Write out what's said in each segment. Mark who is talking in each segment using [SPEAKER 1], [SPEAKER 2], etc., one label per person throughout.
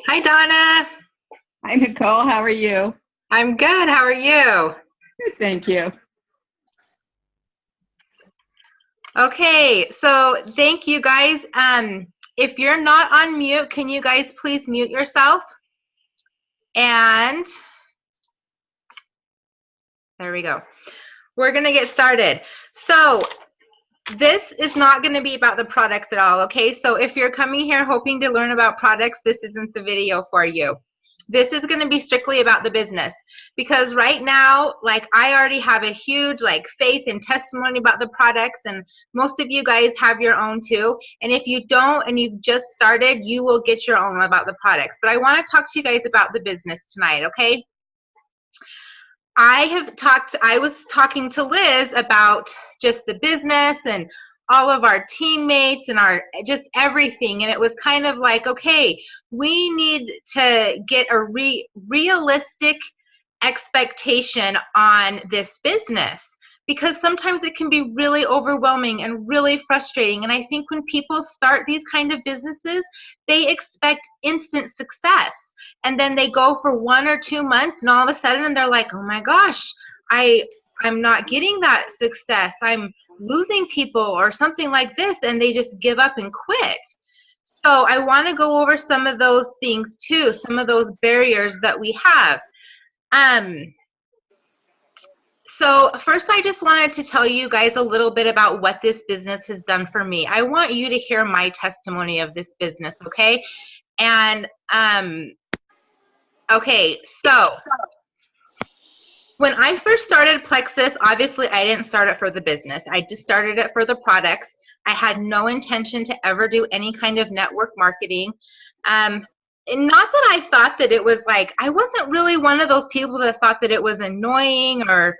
[SPEAKER 1] Hi, Donna.
[SPEAKER 2] Hi, Nicole. How are you?
[SPEAKER 1] I'm good. How are you?
[SPEAKER 2] Good, thank you.
[SPEAKER 1] Okay, so thank you guys. If you're not on mute, can you guys please mute yourself? And there we go. We're going to get started. So this is not going to be about the products at all, okay? So if you're coming here hoping to learn about products, this isn't the video for you. This is going to be strictly about the business, because right now, like, I already have a huge faith and testimony about the products, and most of you guys have your own too. And if you don't and you've just started, you will get your own about the products. But I want to talk to you guys about the business tonight, okay? I was talking to Liz about just the business and all of our teammates and our just everything, and it was kind of like, okay, we need to get a realistic expectation on this business, because sometimes it can be really overwhelming and really frustrating. And I think when people start these kind of businesses, they expect instant success, and then they go for 1 or 2 months, and all of a sudden they're like, oh my gosh, I'm not getting that success, I'm losing people or something like this, and they just give up and quit. So I want to go over some of those things too, some of those barriers that we have. So first, I just wanted to tell you guys a little bit about what this business has done for me. I want you to hear my testimony of this business, okay? And okay, so when I first started Plexus, obviously I didn't start it for the business. I just started it for the products. I had no intention to ever do any kind of network marketing. And not that I thought that it was I wasn't really one of those people that thought that it was annoying or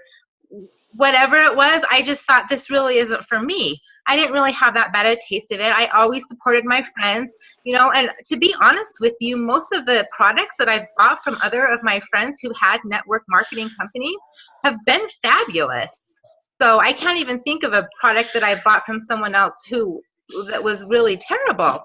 [SPEAKER 1] whatever it was. I just thought this really isn't for me. I didn't really have that bad a taste of it. I always supported my friends, and to be honest with you, most of the products that I've bought from other of my friends who had network marketing companies have been fabulous. So I can't even think of a product that I bought from someone else that was really terrible.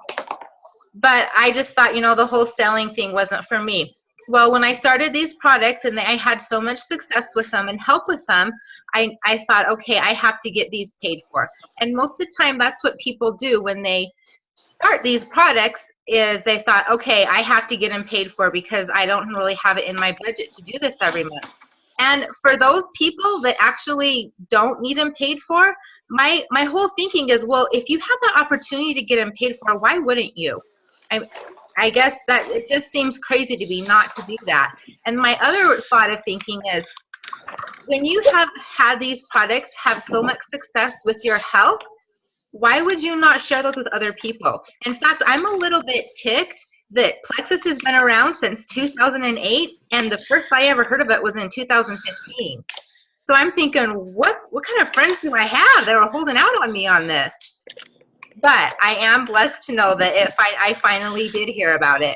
[SPEAKER 1] But I just thought, the whole selling thing wasn't for me. Well, when I started these products and I had so much success with them and help with them, I thought, okay, I have to get these paid for. And most of the time, that's what people do when they start these products, is they thought, okay, I have to get them paid for because I don't really have it in my budget to do this every month. And for those people that actually don't need them paid for, my whole thinking is, well, if you have the opportunity to get them paid for, why wouldn't you? I guess that it just seems crazy to me not to do that. And my other thought of thinking is, when you have had these products have so much success with your health, why would you not share those with other people? In fact, I'm a little bit ticked that Plexus has been around since 2008, and the first I ever heard of it was in 2015. So I'm thinking, what kind of friends do I have that were holding out on me on this? But I am blessed to know that I finally did hear about it.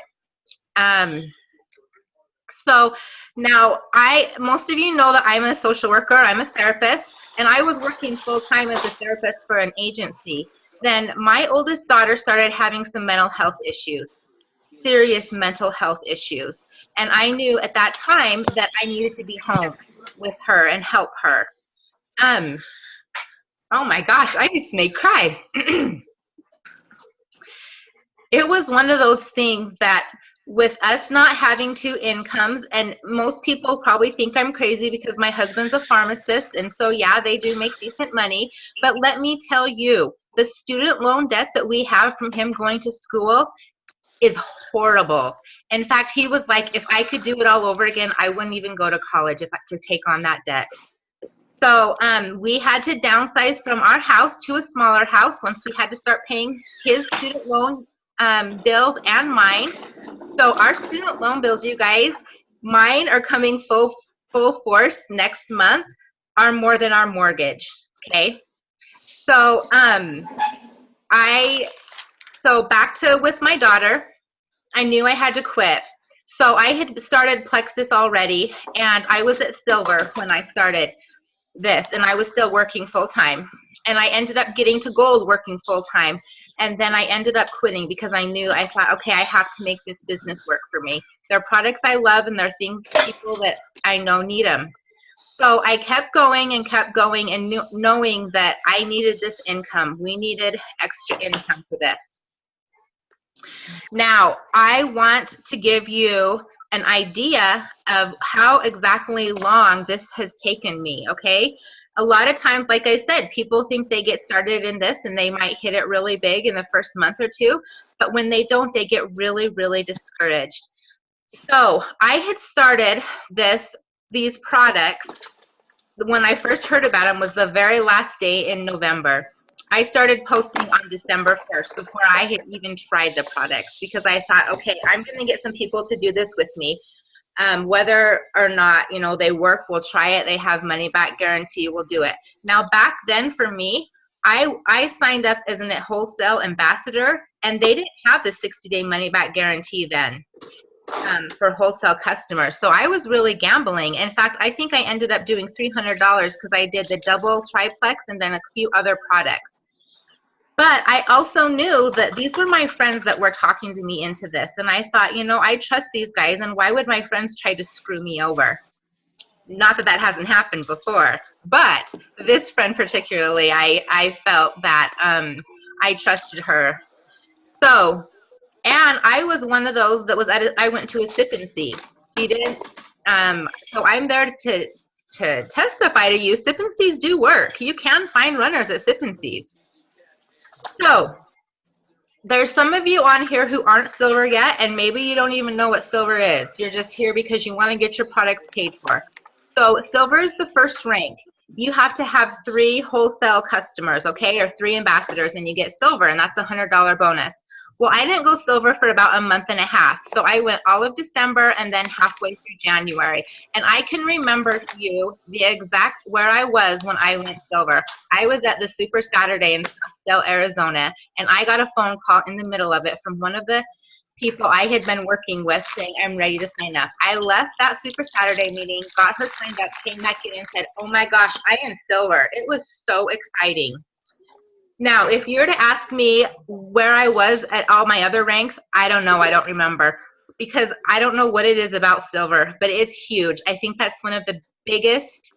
[SPEAKER 1] So now most of you know that I'm a social worker, I'm a therapist, and I was working full-time as a therapist for an agency. Then my oldest daughter started having some mental health issues, serious mental health issues. And I knew at that time that I needed to be home with her and help her. Oh my gosh, I just may cry. It was one of those things that, with us not having two incomes, and most people probably think I'm crazy because my husband's a pharmacist, and so yeah, they do make decent money, but let me tell you, the student loan debt that we have from him going to school is horrible. In fact, he was like, if I could do it all over again, I wouldn't even go to college to take on that debt. So we had to downsize from our house to a smaller house once we had to start paying his student loan bills and mine. So our student loan bills, you guys, mine are coming full force next month, are more than our mortgage. Okay. So so back to with my daughter, I knew I had to quit. So I had started Plexus already, and I was at silver when I started this, and I was still working full time. And I ended up getting to gold working full time. And then I ended up quitting because I thought, okay, I have to make this business work for me. They're products I love and they're things, people that I know need them. So I kept going and knowing that I needed this income. We needed extra income for this. Now, I want to give you an idea of how exactly long this has taken me, okay? A lot of times, like I said, people think they get started in this and they might hit it really big in the first month or two, but when they don't, they get really, really discouraged. So I had started these products. When I first heard about them was the very last day in November. I started posting on December 1st before I had even tried the products because I thought, okay, I'm going to get some people to do this with me. Whether or not, you know, they work, we'll try it. They have money back guarantee, we'll do it. Now, back then for me, I signed up as a wholesale ambassador, and they didn't have the 60-day money back guarantee then. For wholesale customers. So I was really gambling. In fact, I think I ended up doing $300 because I did the double triplex and then a few other products. But I also knew that these were my friends that were talking to me into this. And I thought, you know, I trust these guys, and why would my friends try to screw me over? Not that that hasn't happened before, but this friend particularly, I felt that I trusted her. So, and I was one of those that was I went to a sip and see. He didn't. So I'm there to testify to you. Sip and sees do work. You can find runners at sip and sees. So there's some of you on here who aren't silver yet, and maybe you don't even know what silver is. You're just here because you want to get your products paid for. So silver is the first rank. You have to have 3 wholesale customers, okay, or 3 ambassadors, and you get silver, and that's a $100 bonus. Well, I didn't go silver for about a month and a half. So I went all of December and then halfway through January. And I can remember the exact where I was when I went silver. I was at the Super Saturday in Scottsdale, Arizona, and I got a phone call in the middle of it from one of the people I had been working with saying, I'm ready to sign up. I left that Super Saturday meeting, got her signed up, came back in and said, oh my gosh, I am silver. It was so exciting. Now, if you were to ask me where I was at all my other ranks, I don't know. I don't remember because I don't know what it is about silver, but it's huge. I think that's one of the biggest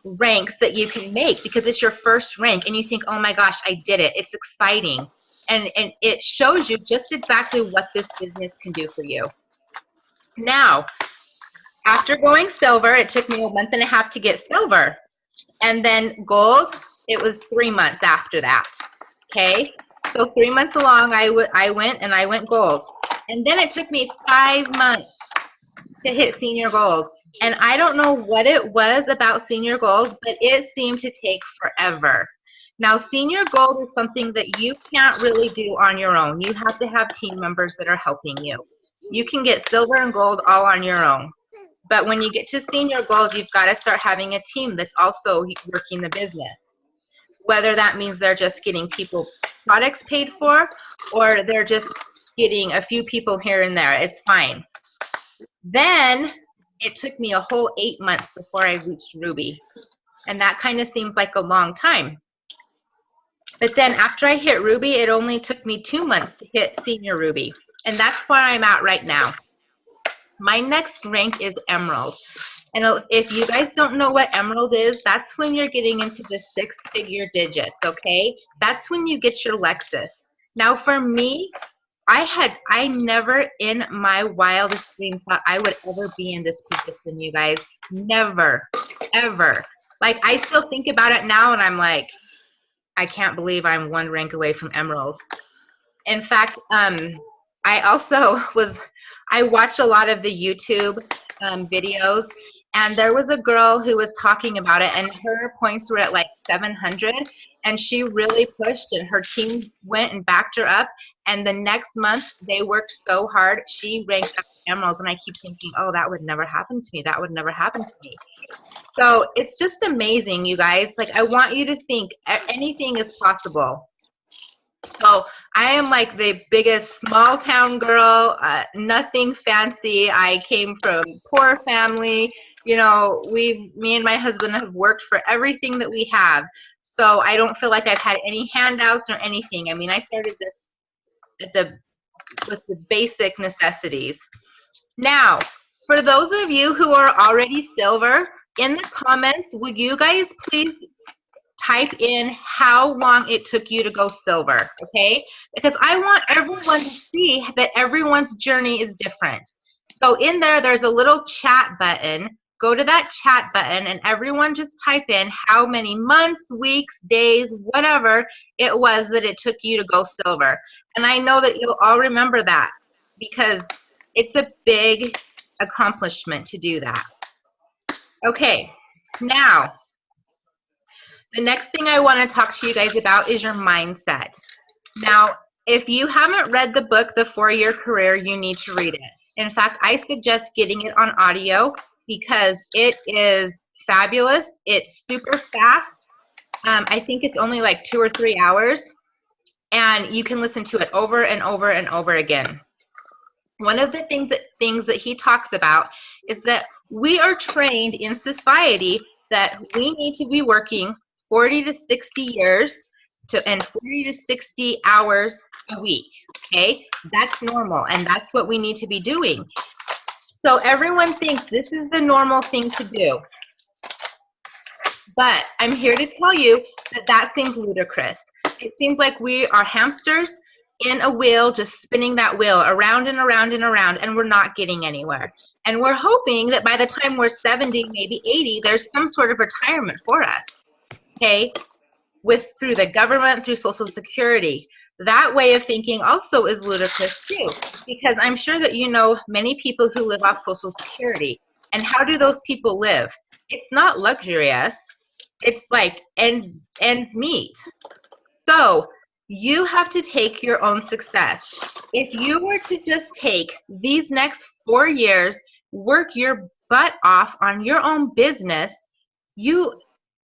[SPEAKER 1] ranks that you can make because it's your first rank and you think, oh my gosh, I did it. It's exciting. And it shows you just exactly what this business can do for you. Now, after going silver, it took me a month and a half to get silver. And then gold, it was 3 months after that, okay? So 3 months along, I went gold. And then it took me 5 months to hit senior gold. And I don't know what it was about senior gold, but it seemed to take forever. Now, senior gold is something that you can't really do on your own. You have to have team members that are helping you. You can get silver and gold all on your own. But when you get to senior gold, you've got to start having a team that's also working the business. Whether that means they're just getting people products paid for or they're just getting a few people here and there, it's fine. Then it took me a whole 8 months before I reached Ruby. And that kind of seems like a long time. But then after I hit Ruby, it only took me 2 months to hit senior Ruby. And that's where I'm at right now. My next rank is Emerald. And if you guys don't know what Emerald is, that's when you're getting into the 6-figure digits, okay? That's when you get your Lexus. Now for me, I never in my wildest dreams thought I would ever be in this position, you guys. Never, ever. Like, I still think about it now and I'm like, I can't believe I'm 1 rank away from Emerald. In fact, I also I watch a lot of the YouTube videos, and there was a girl who was talking about it, and her points were at like 700, and she really pushed, and her team went and backed her up, and the next month they worked so hard, she ranked up Emeralds, and I keep thinking, oh, that would never happen to me. That would never happen to me. So it's just amazing, you guys. Like, I want you to think anything is possible. So I am like the biggest small town girl, nothing fancy. I came from poor family. You know, me and my husband have worked for everything that we have. So I don't feel like I've had any handouts or anything. I mean, I started this with the basic necessities. Now, for those of you who are already silver, in the comments, would you guys please type in how long it took you to go silver, okay? Because I want everyone to see that everyone's journey is different. So in there, there's a little chat button. Go to that chat button and everyone just type in how many months, weeks, days, whatever it was that it took you to go silver. And I know that you'll all remember that because it's a big accomplishment to do that. Okay, now, the next thing I want to talk to you guys about is your mindset. Now, if you haven't read the book, The 4-Year Career, you need to read it. In fact, I suggest getting it on audio because it is fabulous. It's super fast. I think it's only like 2 or 3 hours, and you can listen to it over and over and over again. One of the things that he talks about is that we are trained in society that we need to be working 40 to 60 years and 40 to 60 hours a week, okay? That's normal, and that's what we need to be doing. So everyone thinks this is the normal thing to do. But I'm here to tell you that that seems ludicrous. It seems like we are hamsters in a wheel, just spinning that wheel around and around and around, and we're not getting anywhere. And we're hoping that by the time we're 70, maybe 80, there's some sort of retirement for us, okay? Through the government, through Social Security. That way of thinking also is ludicrous too, because I'm sure that you know many people who live off Social Security. And how do those people live? It's not luxurious. It's like ends meet. So you have to take your own success. If you were to just take these next 4 years, work your butt off on your own business, you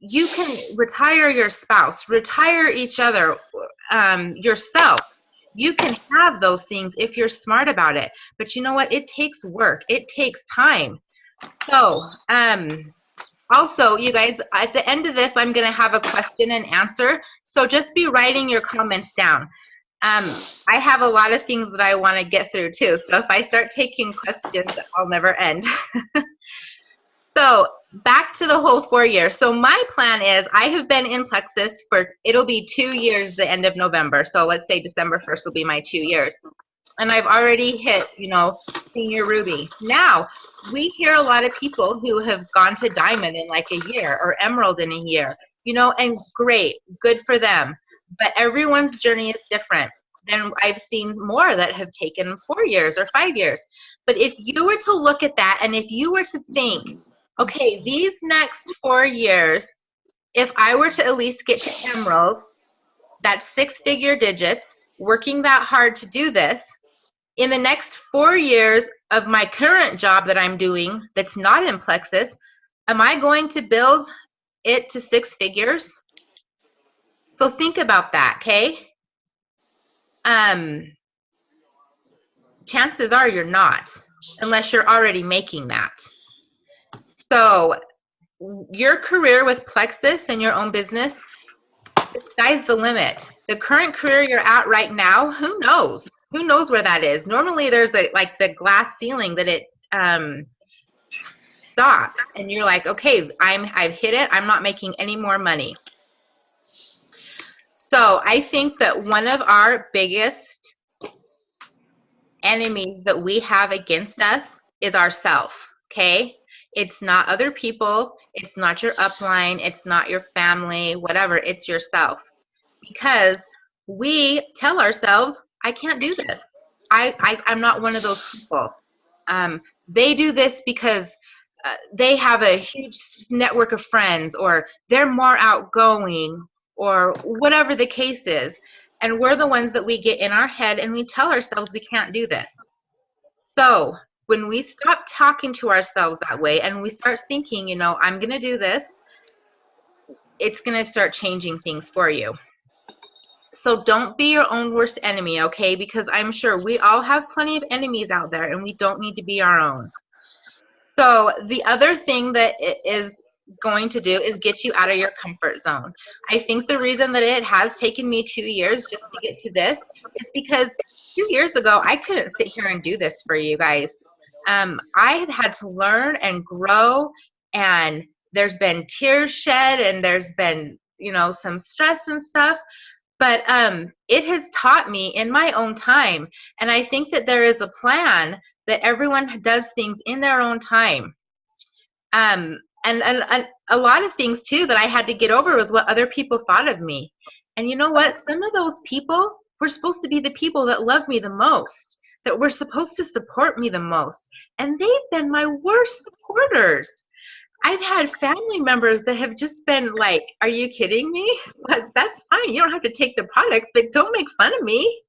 [SPEAKER 1] can retire your spouse, retire each other, yourself. You can have those things if you're smart about it. But you know what? It takes work. It takes time. So, also, you guys, at the end of this, I'm going to have a question and answer. So just be writing your comments down. I have a lot of things that I want to get through too. So if I start taking questions, I'll never end. So back to the whole 4 years. So my plan is I have been in Plexus it'll be 2 years the end of November. So let's say December 1st will be my 2 years. And I've already hit, senior Ruby. Now, we hear a lot of people who have gone to Diamond in like a year or Emerald in a year, and great, good for them. But everyone's journey is different. Then I've seen more that have taken 4 years or 5 years. But if you were to look at that and if you were to think, okay, these next 4 years, if I were to at least get to Emerald, that's 6-figure digits, working that hard to do this, in the next 4 years of my current job that I'm doing that's not in Plexus, am I going to build it to 6 figures? So think about that, okay? Chances are you're not, unless you're already making that. So your career with Plexus and your own business, the sky's the limit. The current career you're at right now, who knows? Who knows where that is? Normally there's like the glass ceiling that it stops, and you're like, okay, I've hit it. I'm not making any more money. So I think that one of our biggest enemies that we have against us is ourself, okay? It's not other people. It's not your upline. It's not your family, whatever. It's yourself. Because we tell ourselves, I can't do this. I'm not one of those people. They do this because they have a huge network of friends, or they're more outgoing, or whatever the case is. And we're the ones that we get in our head and we tell ourselves we can't do this. So when we stop talking to ourselves that way and we start thinking, I'm going to do this, it's going to start changing things for you. So don't be your own worst enemy, okay? Because I'm sure we all have plenty of enemies out there, and we don't need to be our own. So the other thing that it is going to do is get you out of your comfort zone. I think the reason that it has taken me 2 years just to get to this is because 2 years ago, I couldn't sit here and do this for you guys. I had to learn and grow, and there's been tears shed, and there's been, some stress and stuff. But it has taught me in my own time. And I think that there is a plan that everyone does things in their own time. And a lot of things too that I had to get over was what other people thought of me. And you know what? Some of those people were supposed to be the people that love me the most, that were supposed to support me the most. And they've been my worst supporters. I've had family members that have just been like, are you kidding me? But that's fine. You don't have to take the products, but don't make fun of me,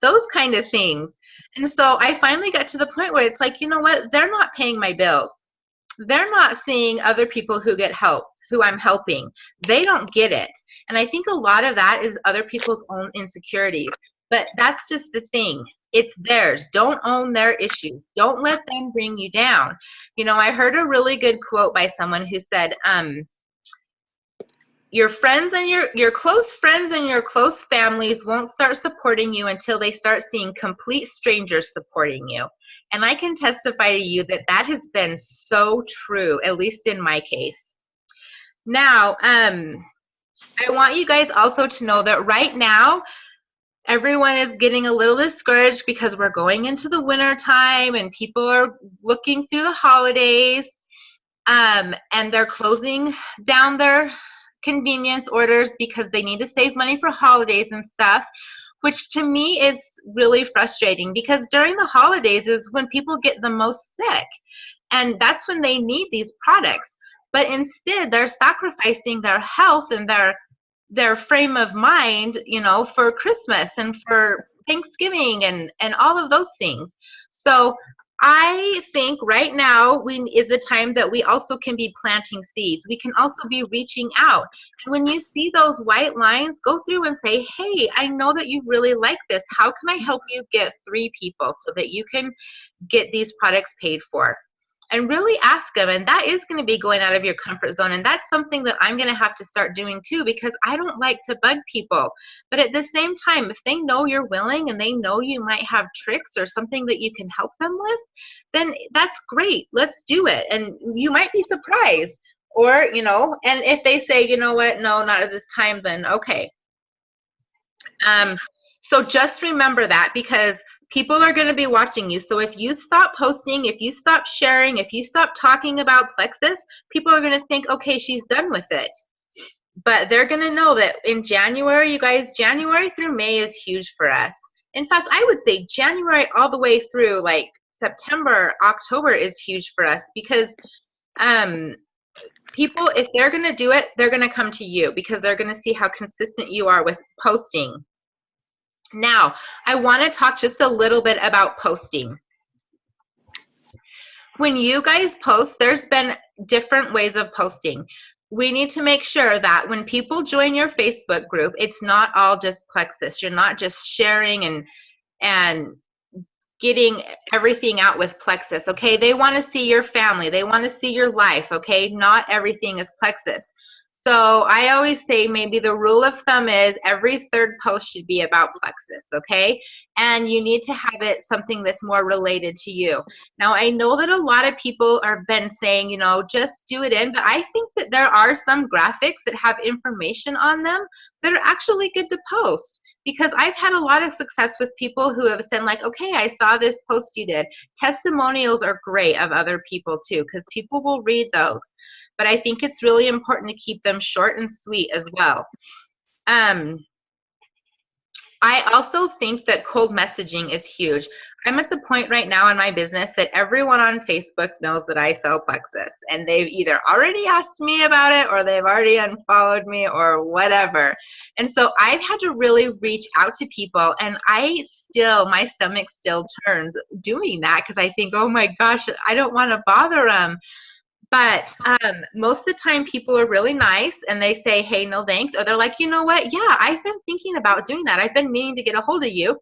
[SPEAKER 1] those kind of things. And so I finally got to the point where it's like, you know what? They're not paying my bills. They're not seeing other people who get helped, who I'm helping. They don't get it. And I think a lot of that is other people's own insecurities. But that's just the thing. It's theirs. Don't own their issues. Don't let them bring you down. I heard a really good quote by someone who said, your friends and your close friends and your close families won't start supporting you until they start seeing complete strangers supporting you. And I can testify to you that that has been so true, at least in my case. Now, I want you guys also to know that right now, everyone is getting a little discouraged because we're going into the winter time and people are looking through the holidays, and they're closing down their convenience orders because they need to save money for holidays and stuff, which to me is really frustrating because during the holidays is when people get the most sick, and that's when they need these products. But instead, they're sacrificing their health and their frame of mind, for Christmas and for Thanksgiving and all of those things. So I think right now is the time that we also can be planting seeds. We can also be reaching out. And when you see those white lines, go through and say, hey, I know that you really like this. How can I help you get 3 people so that you can get these products paid for? And really ask them. And that is going to be going out of your comfort zone. And that's something that I'm going to have to start doing too, because I don't like to bug people. But at the same time, if they know you're willing and they know you might have tricks or something that you can help them with, then that's great. Let's do it. And you might be surprised. Or, and if they say, you know what, no, not at this time, then okay. So just remember that, because people are going to be watching you. So if you stop posting, if you stop sharing, if you stop talking about Plexus, people are going to think, okay, she's done with it. But they're going to know that in January, you guys, January through May is huge for us. In fact, I would say January all the way through like September, October is huge for us, because people, if they're going to do it, they're going to come to you because they're going to see how consistent you are with posting. Now, I want to talk just a little bit about posting. When you guys post, there's been different ways of posting. We need to make sure that when people join your Facebook group, it's not all just Plexus. You're not just sharing and getting everything out with Plexus, okay? They want to see your family. They want to see your life, okay? Not everything is Plexus. So I always say maybe the rule of thumb is every 3rd post should be about Plexus, okay? And you need to have it something that's more related to you. Now, I know that a lot of people have been saying, just do it in, but I think that there are some graphics that have information on them that are actually good to post. Because I've had a lot of success with people who have said like, okay, I saw this post you did. Testimonials are great of other people too, because people will read those. But I think it's really important to keep them short and sweet as well. I also think that cold messaging is huge. I'm at the point right now in my business that everyone on Facebook knows that I sell Plexus, and they've either already asked me about it or they've already unfollowed me or whatever. And so I've had to really reach out to people, and my stomach still turns doing that, because I think, oh my gosh, I don't want to bother them. But most of the time, people are really nice and they say, hey, no thanks. Or they're like, you know what? Yeah, I've been thinking about doing that. I've been meaning to get a hold of you.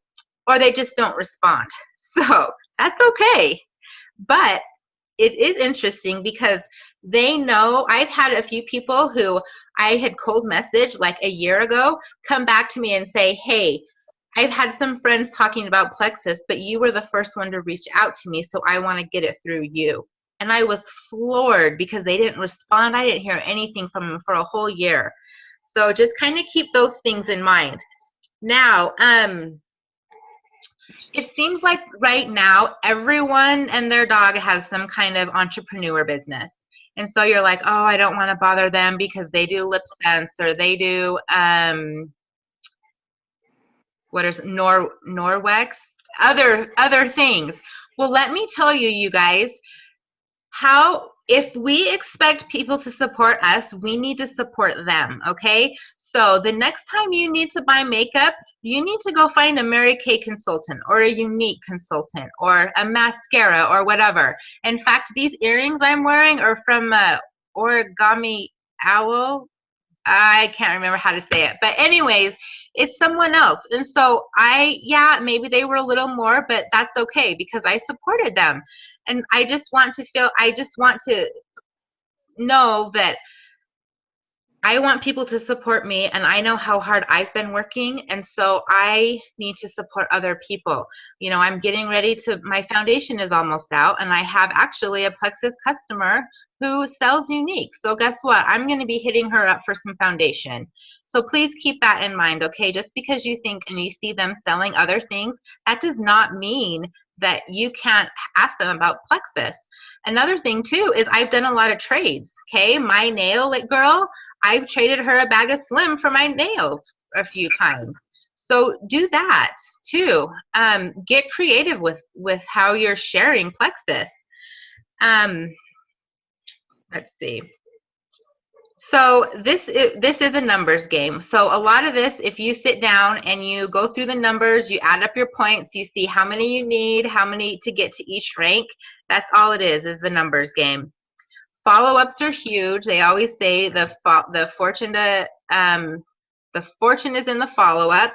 [SPEAKER 1] Or they just don't respond. So that's okay. But it is interesting because they know. I've had a few people who I had cold messaged like a year ago come back to me and say, hey, I've had some friends talking about Plexus, but you were the first one to reach out to me, so I want to get it through you. And I was floored because they didn't respond. I didn't hear anything from them for a whole year. So just kind of keep those things in mind. Now, it seems like right now everyone and their dog has some kind of entrepreneur business. And so you're like, oh, I don't want to bother them because they do lip sense or they do what is Norwex, other things. Well, let me tell you, you guys, how if we expect people to support us, we need to support them, okay? So the next time you need to buy makeup, you need to go find a Mary Kay consultant or a Unique consultant or a mascara or whatever. In fact, these earrings I'm wearing are from Origami Owl. I can't remember how to say it. But anyways, it's someone else. And so yeah, maybe they were a little more, but that's okay because I supported them. And I just want to know that I want people to support me, and I know how hard I've been working, and so I need to support other people. You know, I'm getting ready to, my foundation is almost out, and I have actually a Plexus customer who sells Unique. So guess what? I'm going to be hitting her up for some foundation. So please keep that in mind, okay? Just because you think and you see them selling other things, that does not mean that you can't ask them about Plexus. Another thing too is I've done a lot of trades, okay? My nail girl, I've traded her a bag of Slim for my nails a few times. So do that too. Get creative with how you're sharing Plexus. Let's see. So this is a numbers game. So a lot of this, if you sit down and you go through the numbers, you add up your points, you see how many you need, how many to get to each rank. That's all it is the numbers game. Follow-ups are huge. They always say the fortune is in the follow-up,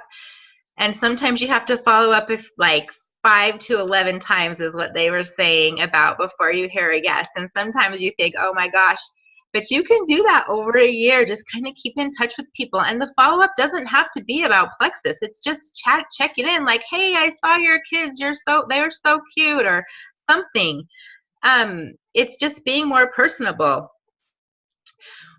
[SPEAKER 1] and sometimes you have to follow up if like 5 to 11 times is what they were saying about before you hear a yes. And sometimes you think, oh my gosh, but you can do that over a year. Just kind of keep in touch with people, and the follow-up doesn't have to be about Plexus. It's just checking in, like, hey, I saw your kids. They were so cute, or something. It's just being more personable.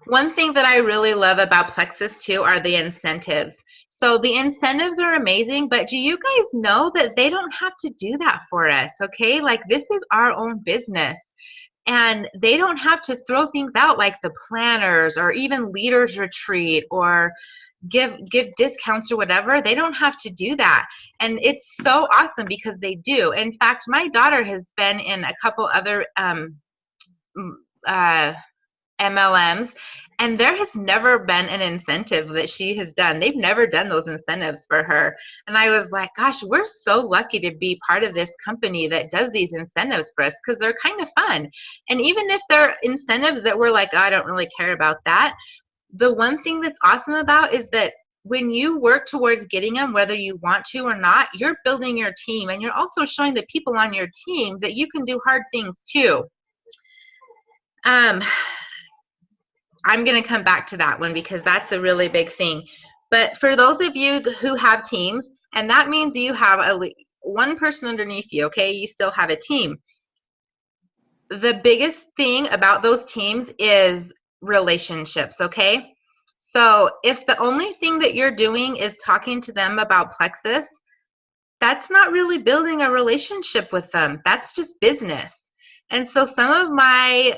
[SPEAKER 1] One thing that I really love about Plexus too are the incentives. So the incentives are amazing, but do you guys know that they don't have to do that for us, okay? Like, this is our own business. And they don't have to throw things out like the planners or even leaders retreat or give discounts or whatever. They don't have to do that. And it's so awesome because they do. In fact, my daughter has been in a couple other MLMs, and there has never been an incentive that she has done. They've never done those incentives for her. And I was like, gosh, we're so lucky to be part of this company that does these incentives for us because they're kind of fun. And even if they're incentives that we're like, oh, I don't really care about that, the one thing that's awesome about is that when you work towards getting them, whether you want to or not, you're building your team, and you're also showing the people on your team that you can do hard things too. I'm going to come back to that one because that's a really big thing. But for those of you who have teams, and that means you have one person underneath you, okay? You still have a team. The biggest thing about those teams is relationships, okay? So if the only thing that you're doing is talking to them about Plexus, that's not really building a relationship with them. That's just business. And so some of my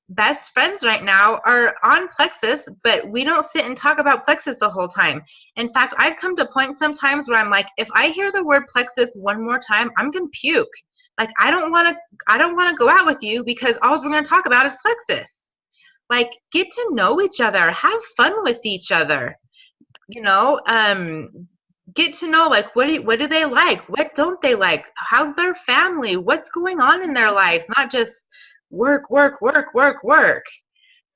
[SPEAKER 1] best friends right now are on Plexus, but we don't sit and talk about Plexus the whole time. In fact, I've come to a point sometimes where I'm like, if I hear the word Plexus one more time, I'm gonna puke. Like, I don't want to go out with you because all we're going to talk about is Plexus. Like, get to know each other, have fun with each other. You know, get to know, like, what do they like? What don't they like? How's their family? What's going on in their lives? Not just work, work, work, work, work.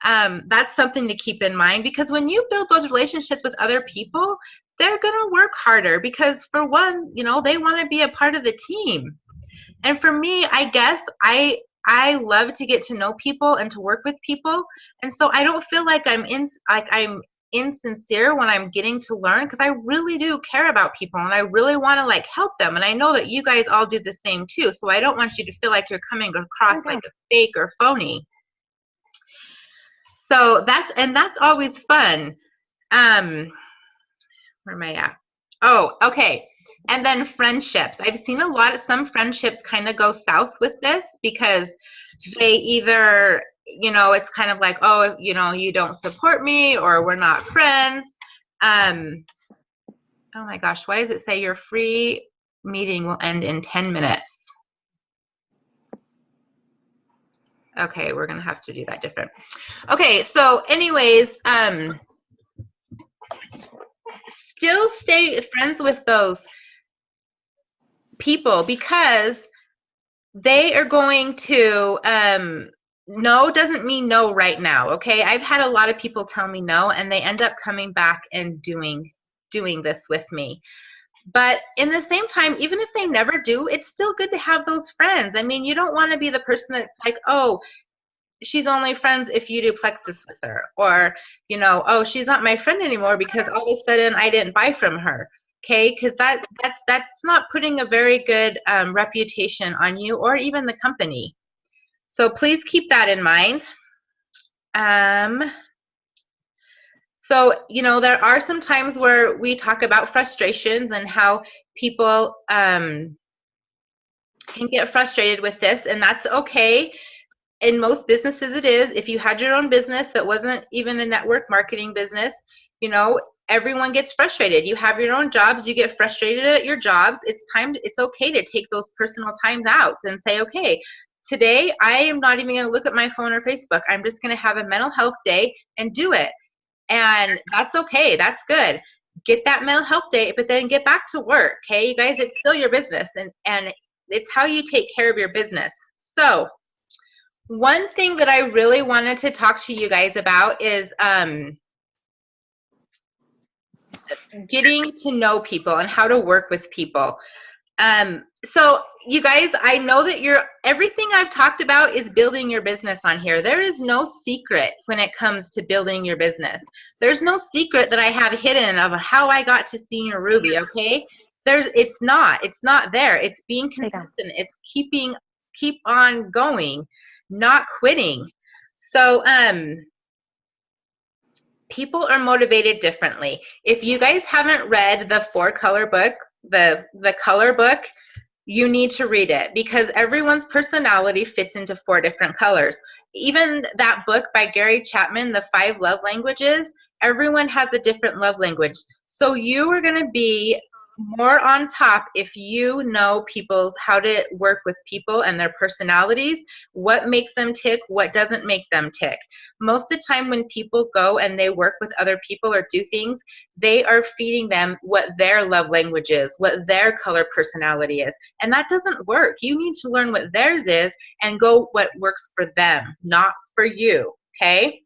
[SPEAKER 1] That's something to keep in mind, because when you build those relationships with other people, they're going to work harder because, for one, they want to be a part of the team. And for me, I guess I love to get to know people and to work with people, and so I don't feel like I'm insincere when I'm getting to learn, because I really do care about people and I really want to help them, and I know that you guys all do the same too. So I don't want you to feel like you're coming across like a fake or phony. So that's always fun. Where am I at? Oh, okay. And then friendships. I've seen some friendships kind of go south with this, because they either, it's kind of like, oh, you don't support me, or we're not friends. Oh my gosh, why does it say your free meeting will end in 10 minutes? Okay, we're going to have to do that different. Okay, so anyways, still stay friends with those people, because they are going to, no doesn't mean no right now, okay? I've had a lot of people tell me no, and they end up coming back and doing this with me. But in the same time, even if they never do, it's still good to have those friends. I mean, you don't want to be the person that's like, oh, she's only friends if you do Plexus with her, or oh, she's not my friend anymore because all of a sudden I didn't buy from her. Okay, because that's not putting a very good reputation on you or even the company. So please keep that in mind. So there are some times where we talk about frustrations and how people can get frustrated with this, and that's okay. In most businesses it is. If you had your own business that wasn't even a network marketing business, everyone gets frustrated. You have your own jobs, you get frustrated at your jobs. It's okay to take those personal times out and say, okay, today I am not even going to look at my phone or Facebook. I'm just going to have a mental health day and do it. And that's okay. That's good. Get that mental health day, but then get back to work. Okay, you guys, it's still your business, and it's how you take care of your business. So one thing that I really wanted to talk to you guys about is getting to know people and how to work with people. So you guys, I know that everything I've talked about is building your business on here. There is no secret when it comes to building your business. There's no secret that I have hidden of how I got to Senior Ruby, okay? It's not there. It's being consistent. It's keep on going, not quitting. So people are motivated differently. If you guys haven't read the 4-color book, the color book, you need to read it, because everyone's personality fits into 4 different colors. Even that book by Gary Chapman, The 5 Love Languages, everyone has a different love language. So you are going to be more on top if you know how to work with people and their personalities, what makes them tick, what doesn't make them tick. Most of the time when people go and they work with other people or do things, they are feeding them what their love language is, what their color personality is, and that doesn't work. You need to learn what theirs is and go what works for them, not for you. Okay?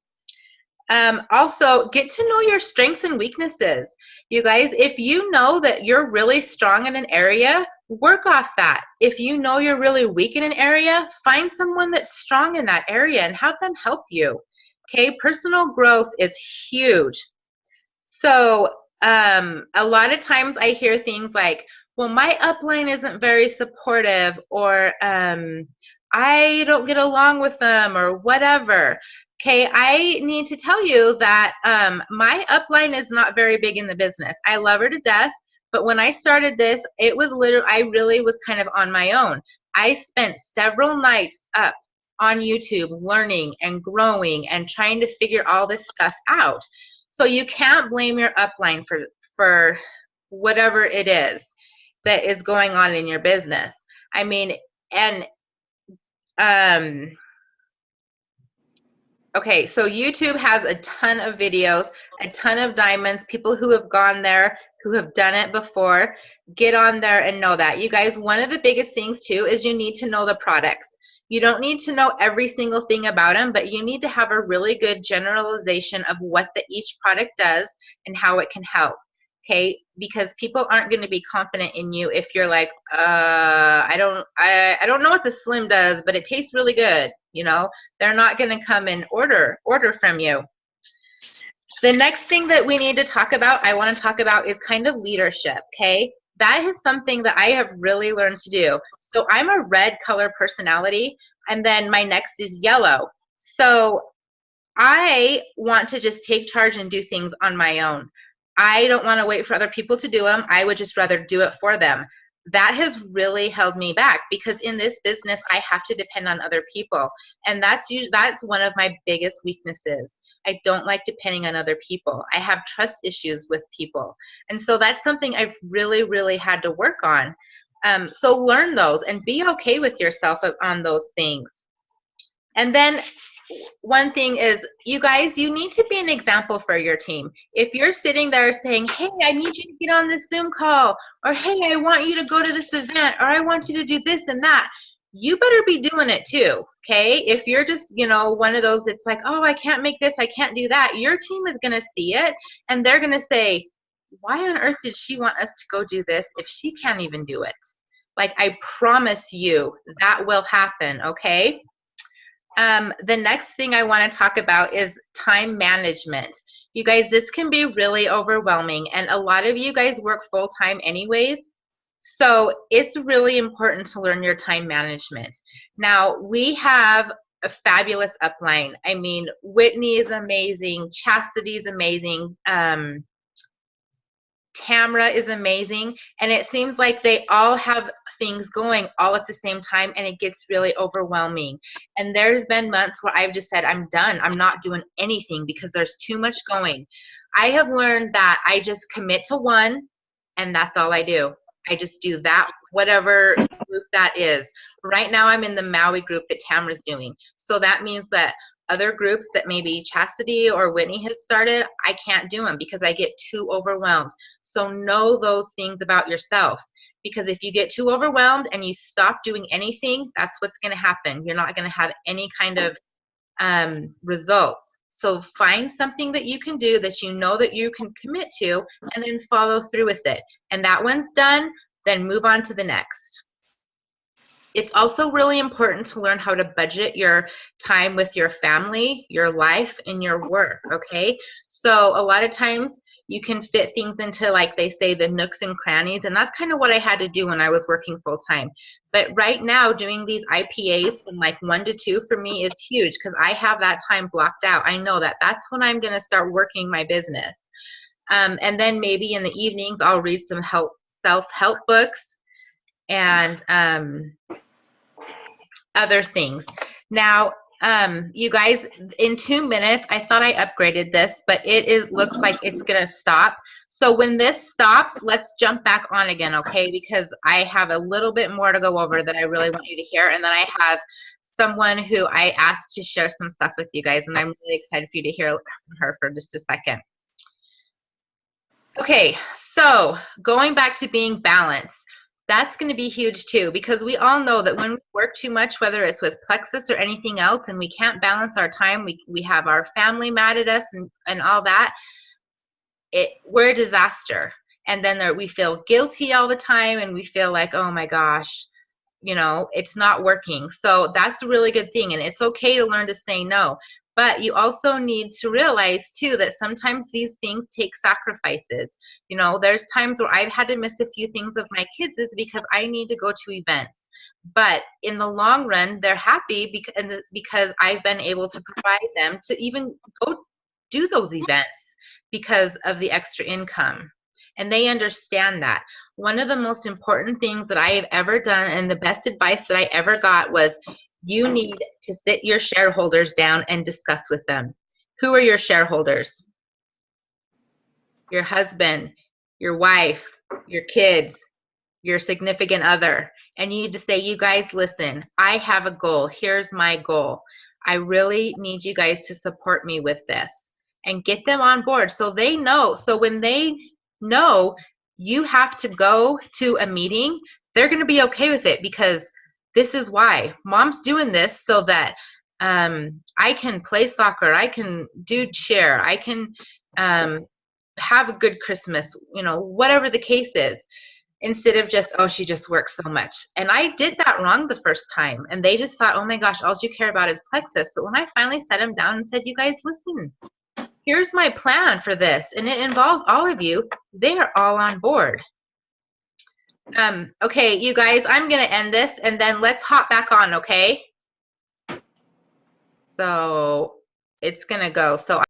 [SPEAKER 1] Also, get to know your strengths and weaknesses. You guys, if you know that you're really strong in an area, work off that. If you know you're really weak in an area, find someone that's strong in that area and have them help you. Okay, personal growth is huge. So a lot of times I hear things like, well, my upline isn't very supportive, or I don't get along with them, or whatever. Okay, I need to tell you that my upline is not very big in the business. I love her to death, but when I started this, it was I really was kind of on my own. I spent several nights up on YouTube learning and growing and trying to figure all this stuff out. So you can't blame your upline for whatever it is that is going on in your business. I mean, and okay, so YouTube has a ton of videos, a ton of diamonds, people who have gone there, who have done it before. Get on there and know that. You guys, one of the biggest things too is you need to know the products. You don't need to know every single thing about them, but you need to have a really good generalization of what each product does and how it can help. Okay, because people aren't going to be confident in you if you're like, I don't know what the Slim does, but it tastes really good. You know, they're not going to come and order from you. The next thing that we need to talk about, I want to talk about, is kind of leadership. Okay, that is something that I have really learned to do. So I'm a red color personality, and then my next is yellow. So I want to just take charge and do things on my own. I don't want to wait for other people to do them. I would just rather do it for them. That has really held me back, because in this business, I have to depend on other people. And that's one of my biggest weaknesses. I don't like depending on other people. I have trust issues with people. And so that's something I've really, really had to work on. So learn those and be okay with yourself on those things. And then one thing is, you guys, you need to be an example for your team. If you're sitting there saying, hey, I need you to get on this Zoom call, or hey, I want you to go to this event, or I want you to do this and that, you better be doing it too. Okay, if you're just, one of those that's like, oh, I can't make this, I can't do that, your team is going to see it and they're going to say, why on earth did she want us to go do this if she can't even do it? Like, I promise you that will happen. Okay. The next thing I want to talk about is time management. You guys, this can be really overwhelming, and a lot of you guys work full-time anyways, so it's really important to learn your time management. Now, we have a fabulous upline. I mean, Whitney is amazing, Chastity is amazing, Tamra is amazing, and it seems like they all have things going all at the same time, and it gets really overwhelming. And there's been months where I've just said, I'm done. I'm not doing anything because there's too much going. I have learned that I just commit to one, and that's all I do. I just do that, whatever group that is. Right now, I'm in the Maui group that Tamra's doing. So that means that other groups that maybe Chastity or Whitney has started, I can't do them because I get too overwhelmed. So know those things about yourself, because if you get too overwhelmed and you stop doing anything, that's what's going to happen. You're not going to have any kind of results. So find something that you can do that you know that you can commit to, and then follow through with it. And that one's done, then move on to the next. It's also really important to learn how to budget your time with your family, your life, and your work, okay? So a lot of times you can fit things into, like they say, the nooks and crannies, and that's kind of what I had to do when I was working full-time. But right now, doing these IPAs from like 1 to 2 for me is huge, because I have that time blocked out. I know that that's when I'm going to start working my business. And then maybe in the evenings, I'll read some self-help books and other things. Now, you guys, in 2 minutes, I thought I upgraded this, but looks like it's gonna stop. So when this stops, let's jump back on again, okay? Because I have a little bit more to go over that I really want you to hear, and then I have someone who I asked to share some stuff with you guys, and I'm really excited for you to hear from her for just a second. Okay, so going back to being balanced, that's going to be huge too, because we all know that when we work too much, whether it's with Plexus or anything else, and we can't balance our time, we have our family mad at us and all that, we're a disaster. And then we feel guilty all the time, and we feel like, oh my gosh, it's not working. So that's a really good thing, and it's okay to learn to say no. But you also need to realize too that sometimes these things take sacrifices. There's times where I've had to miss a few things of my kids is because I need to go to events. But in the long run, they're happy because I've been able to provide them to even go do those events because of the extra income. And they understand that. One of the most important things that I have ever done, and the best advice that I ever got, was you need to sit your shareholders down and discuss with them. Who are your shareholders? Your husband, your wife, your kids, your significant other. And you need to say, you guys, listen, I have a goal. Here's my goal. I really need you guys to support me with this, and get them on board so they know. So when they know you have to go to a meeting, they're going to be okay with it, because this is why. Mom's doing this so that I can play soccer, I can do cheer, I can have a good Christmas, you know, whatever the case is, instead of just, oh, she just works so much. And I did that wrong the first time. And they just thought, oh my gosh, all you care about is Plexus. But when I finally sat them down and said, you guys, listen, here's my plan for this, and it involves all of you, they are all on board. Okay, you guys, I'm going to end this, and then let's hop back on, okay? So it's going to go. So